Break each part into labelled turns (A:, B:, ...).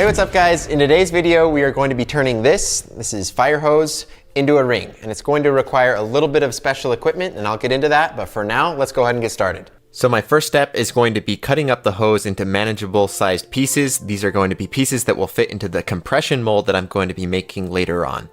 A: Hey, what's up guys? In today's video, we are going to be turning this is fire hose, into a ring. And it's going to require a little bit of special equipment, and I'll get into that. But for now, let's go ahead and get started. So my first step is going to be cutting up the hose into manageable sized pieces. These are going to be pieces that will fit into the compression mold that I'm going to be making later on.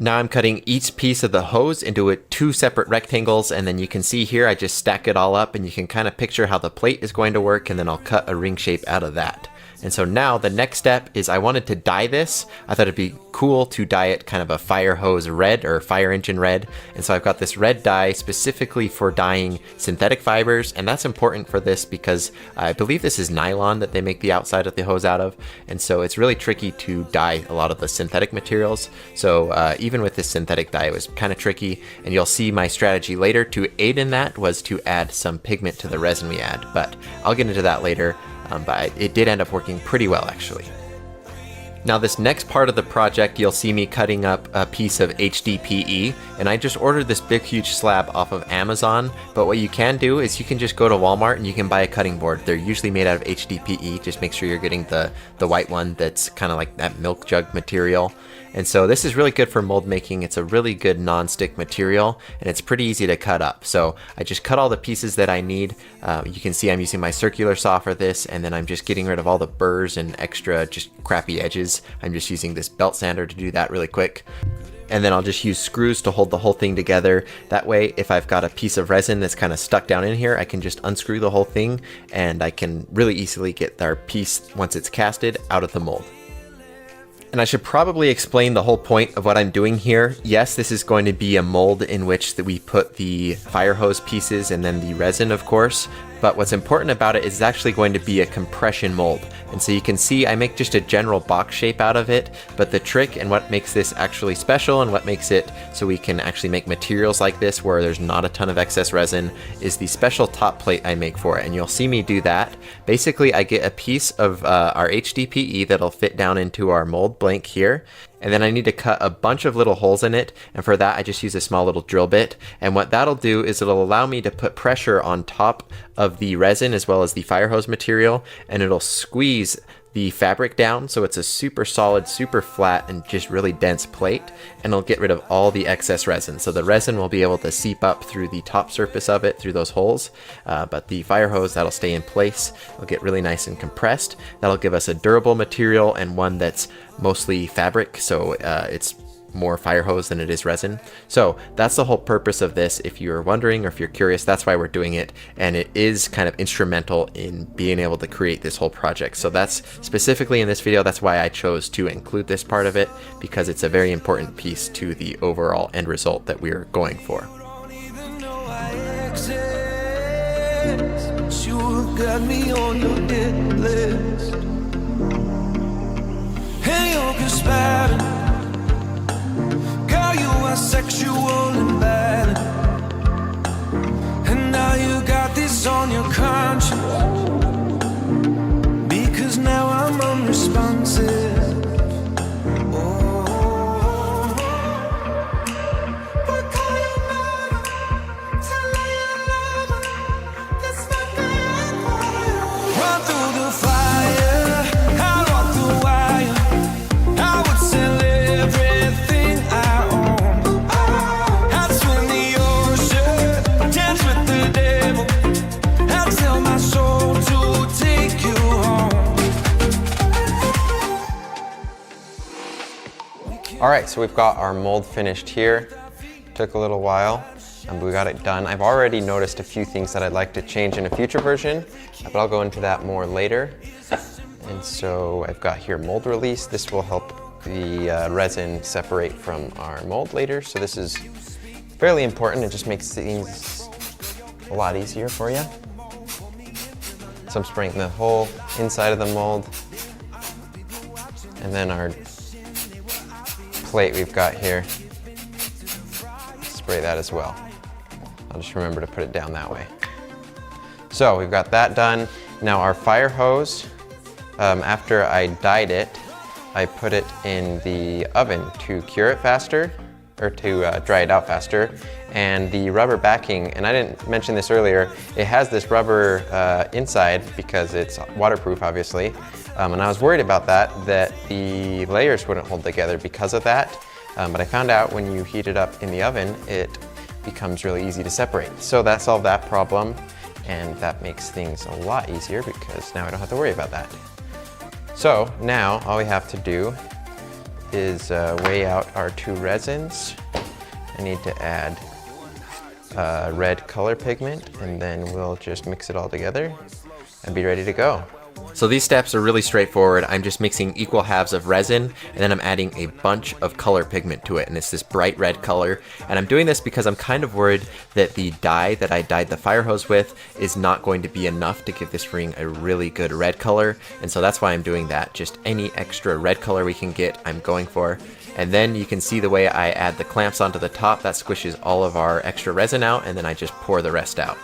A: Now I'm cutting each piece of the hose into two separate rectangles, and then you can see here I just stack it all up and you can kind of picture how the plate is going to work, and then I'll cut a ring shape out of that. And so now the next step is I wanted to dye this. I thought it'd be cool to dye it kind of a fire hose red or fire engine red. And so I've got this red dye specifically for dyeing synthetic fibers. And that's important for this because I believe this is nylon that they make the outside of the hose out of. And so it's really tricky to dye a lot of the synthetic materials. So even with this synthetic dye, it was kind of tricky. And you'll see my strategy later to aid in that was to add some pigment to the resin we add. But I'll get into that later. But it did end up working pretty well actually. Now this next part of the project, you'll see me cutting up a piece of HDPE, and I just ordered this big huge slab off of Amazon. But what you can do is you can just go to Walmart and you can buy a cutting board. They're usually made out of HDPE. Just make sure you're getting the white one that's kind of like that milk jug material. And so this is really good for mold making. It's a really good non-stick material and it's pretty easy to cut up. So I just cut all the pieces that I need. You can see I'm using my circular saw for this, and then I'm just getting rid of all the burrs and extra just crappy edges. I'm just using this belt sander to do that really quick. And then I'll just use screws to hold the whole thing together. That way, if I've got a piece of resin that's kind of stuck down in here, I can just unscrew the whole thing and I can really easily get our piece, once it's casted, out of the mold. And I should probably explain the whole point of what I'm doing here. Yes, this is going to be a mold in which we put the fire hose pieces and then the resin, of course. But what's important about it is it's actually going to be a compression mold. And so you can see I make just a general box shape out of it, but the trick and what makes this actually special and what makes it so we can actually make materials like this where there's not a ton of excess resin is the special top plate I make for it. And you'll see me do that. Basically, I get a piece of our HDPE that'll fit down into our mold blank here. And then I need to cut a bunch of little holes in it, and for that I just use a small little drill bit. And what that'll do is it'll allow me to put pressure on top of the resin as well as the fire hose material, and it'll squeeze the fabric down so it's a super solid, super flat, and just really dense plate, and it'll get rid of all the excess resin. So the resin will be able to seep up through the top surface of it through those holes, but the fire hose, that'll stay in place. It'll get really nice and compressed. That'll give us a durable material and one that's mostly fabric, so it's more fire hose than it is resin. So that's the whole purpose of this. If you're wondering or if you're curious, that's why we're doing it, and it is kind of instrumental in being able to create this whole project. So that's specifically in this video, that's why I chose to include this part of it, because it's a very important piece to the overall end result that we're going for.
B: Sexual and bad, and now you got this on your conscience, because now I'm unresponsive. Run through the fire, I walk the wire, I would sell everything I own.
A: All right, so we've got our mold finished here. Took a little while, but we got it done. I've already noticed a few things that I'd like to change in a future version, but I'll go into that more later. And so I've got here mold release. This will help the resin separate from our mold later. So this is fairly important. It just makes things a lot easier for you. So I'm spraying the whole inside of the mold. And then our plate we've got here, spray that as well. I'll just remember to put it down that way. So we've got that done. Now our fire hose, after I dyed it, I put it in the oven to cure it faster. or to dry it out faster. And the rubber backing, and I didn't mention this earlier, it has this rubber inside because it's waterproof, obviously. And I was worried about that the layers wouldn't hold together because of that. But I found out when you heat it up in the oven, it becomes really easy to separate. So that solved that problem, and that makes things a lot easier because now I don't have to worry about that. So now all we have to do is weigh out our 2 resins. I need to add red color pigment, and then we'll just mix it all together and be ready to go. So these steps are really straightforward. I'm just mixing equal halves of resin, and then I'm adding a bunch of color pigment to it, and it's this bright red color. And I'm doing this because I'm kind of worried that the dye that I dyed the fire hose with is not going to be enough to give this ring a really good red color, and so that's why I'm doing that. Just any extra red color we can get, I'm going for. And then you can see the way I add the clamps onto the top, that squishes all of our extra resin out, and then I just pour the rest out.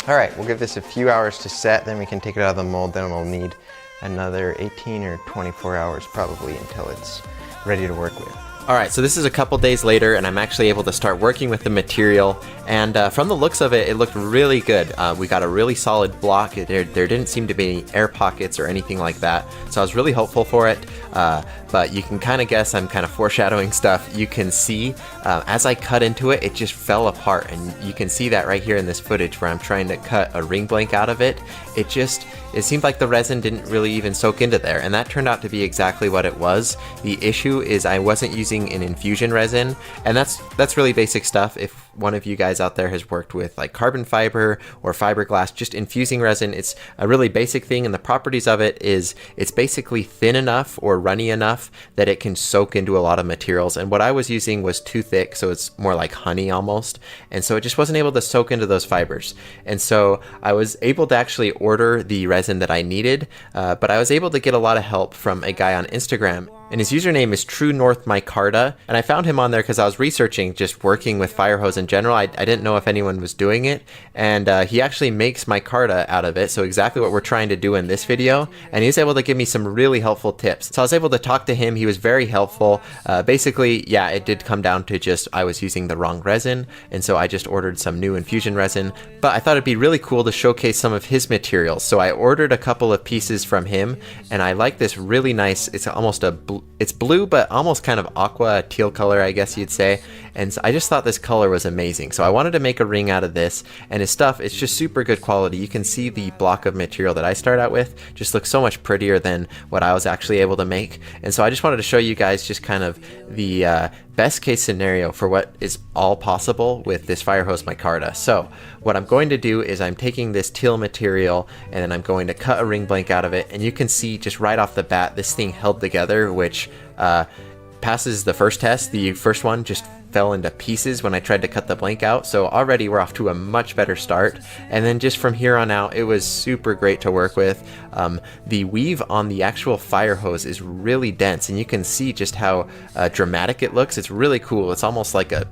A: All right, we'll give this a few hours to set, then we can take it out of the mold, then we'll need another 18 or 24 hours probably until it's ready to work with. All right, so this is a couple days later, and I'm actually able to start working with the material, and from the looks of it, it looked really good. We got a really solid block. There didn't seem to be any air pockets or anything like that, so I was really hopeful for it, but you can kind of guess I'm kind of foreshadowing stuff. You can see as I cut into it, it just fell apart, and you can see that right here in this footage where I'm trying to cut a ring blank out of it. It seemed like the resin didn't really even soak into there, and that turned out to be exactly what it was. The issue is I wasn't using an infusion resin, and that's really basic stuff. If one of you guys out there has worked with like carbon fiber or fiberglass, just infusing resin, it's a really basic thing, and the properties of it is it's basically thin enough or runny enough that it can soak into a lot of materials, and what I was using was too thick, so it's more like honey almost, and so it just wasn't able to soak into those fibers. And so I was able to actually order the resin that I needed, but I was able to get a lot of help from a guy on Instagram, and his username is True North Micarta, and I found him on there because I was researching just working with fire hose in general. I didn't know if anyone was doing it, and he actually makes micarta out of it, so exactly what we're trying to do in this video, and he was able to give me some really helpful tips. So I was able to talk to him. He was very helpful. Basically, yeah, it did come down to just I was using the wrong resin, and so I just ordered some new infusion resin, but I thought it'd be really cool to showcase some of his materials, so I ordered a couple of pieces from him, and I like this really nice, it's almost it's blue, but almost kind of aqua teal color, I guess you'd say. And so I just thought this color was amazing. So I wanted to make a ring out of this, and his stuff, it's just super good quality. You can see the block of material that I start out with just looks so much prettier than what I was actually able to make. And so I just wanted to show you guys just kind of the best case scenario for what is all possible with this fire hose micarta. So what I'm going to do is I'm taking this teal material, and then I'm going to cut a ring blank out of it, and you can see just right off the bat this thing held together, which passes the first test. The first one just fell into pieces when I tried to cut the blank out, so already we're off to a much better start. And then just from here on out, it was super great to work with. The weave on the actual fire hose is really dense, and you can see just how dramatic it looks. It's really cool. It's almost like a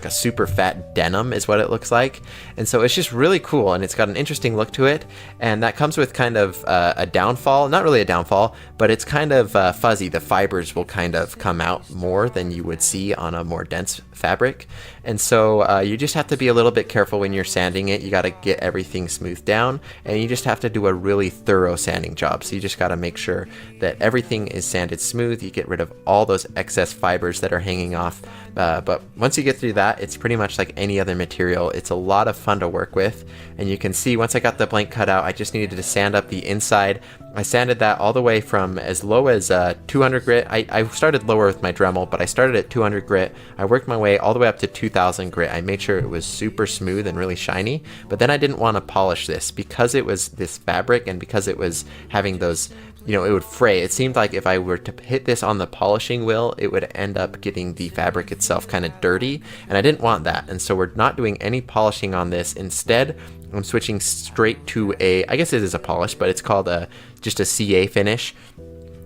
A: super fat denim is what it looks like, and so it's just really cool, and it's got an interesting look to it, and that comes with kind of a downfall. Not really a downfall, but it's kind of fuzzy. The fibers will kind of come out more than you would see on a more dense fabric, and so you just have to be a little bit careful when you're sanding it. You got to get everything smoothed down, and you just have to do a really thorough sanding job. So you just got to make sure that everything is sanded smooth. You get rid of all those excess fibers that are hanging off, but once you get through that, it's pretty much like any other material. It's a lot of fun to work with, and you can see once I got the blank cut out, I just needed to sand up the inside. I sanded that all the way from as low as 200 grit. I started lower with my Dremel, but I started at 200 grit. I worked my way all the way up to 2000 grit. I made sure it was super smooth and really shiny, but then I didn't want to polish this because it was this fabric, and because it was having those, you know, it would fray. It seemed like if I were to hit this on the polishing wheel, it would end up getting the fabric itself kind of dirty, and I didn't want that. And so we're not doing any polishing on this. Instead, I'm switching straight to I guess it is a polish, but it's called just a CA finish.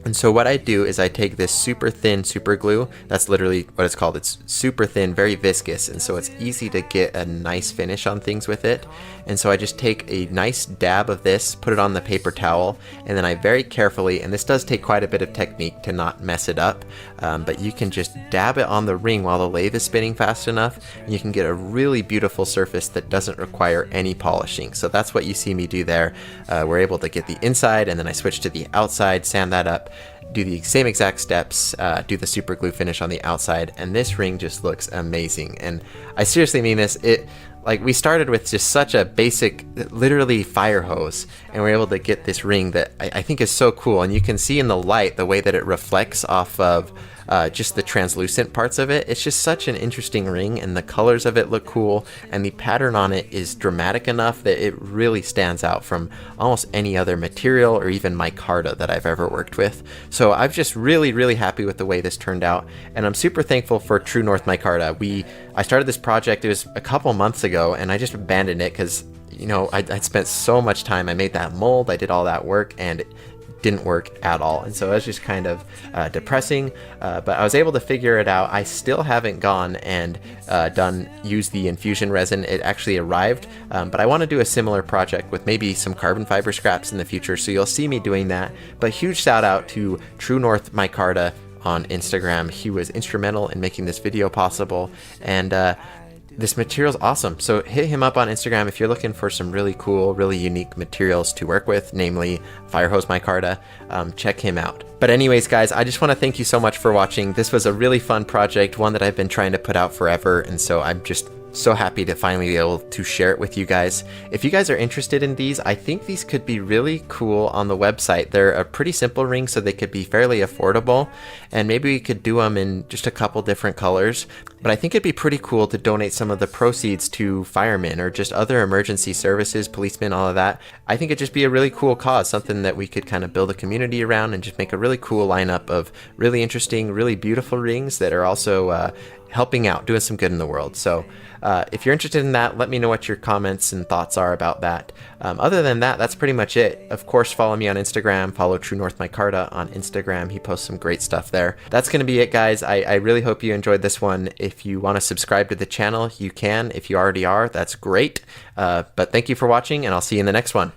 A: And so what I do is I take this super thin super glue. That's literally what it's called. It's super thin, very viscous, and so it's easy to get a nice finish on things with it. And so I just take a nice dab of this, put it on the paper towel, and then I very carefully, and this does take quite a bit of technique to not mess it up, but you can just dab it on the ring while the lathe is spinning fast enough, and you can get a really beautiful surface that doesn't require any polishing. So that's what you see me do there. We're able to get the inside, and then I switch to the outside, sand that up, do the same exact steps, do the super glue finish on the outside, and this ring just looks amazing. And I seriously mean this. Like, we started with just such a basic, literally fire hose, and we're able to get this ring that I think is so cool. And you can see in the light the way that it reflects off of just the translucent parts of it. It's just such an interesting ring, and the colors of it look cool, and the pattern on it is dramatic enough that it really stands out from almost any other material or even micarta that I've ever worked with. So I'm just really happy with the way this turned out, and I'm super thankful for True North micarta. I started this project, it was a couple months ago, and I just abandoned it because, you know, I'd spent so much time. I made that mold, I did all that work, and it didn't work at all, and so it was just kind of depressing, but I was able to figure it out. I still haven't gone and used the infusion resin. It actually arrived, but I want to do a similar project with maybe some carbon fiber scraps in the future, so you'll see me doing that. But huge shout out to True North micarta on Instagram. He was instrumental in making this video possible, and this material's awesome. So hit him up on Instagram if you're looking for some really cool, really unique materials to work with, namely fire hose micarta. Check him out. But anyways, guys, I just want to thank you so much for watching. This was a really fun project, one that I've been trying to put out forever, and so I'm just so happy to finally be able to share it with you guys. If you guys are interested in these, I think these could be really cool on the website. They're a pretty simple ring, so they could be fairly affordable, and maybe we could do them in just a couple different colors. But I think it'd be pretty cool to donate some of the proceeds to firemen or just other emergency services, policemen, all of that. I think it'd just be a really cool cause, something that we could kind of build a community around and just make a really cool lineup of really interesting, really beautiful rings that are also helping out, doing some good in the world. So if you're interested in that, let me know what your comments and thoughts are about that. Other than that, that's pretty much it. Of course, follow me on Instagram, follow True North micarta on Instagram. He posts some great stuff there. That's going to be it, guys. I really hope you enjoyed this one. If you want to subscribe to the channel, you can. If you already are, that's great. But thank you for watching, and I'll see you in the next one.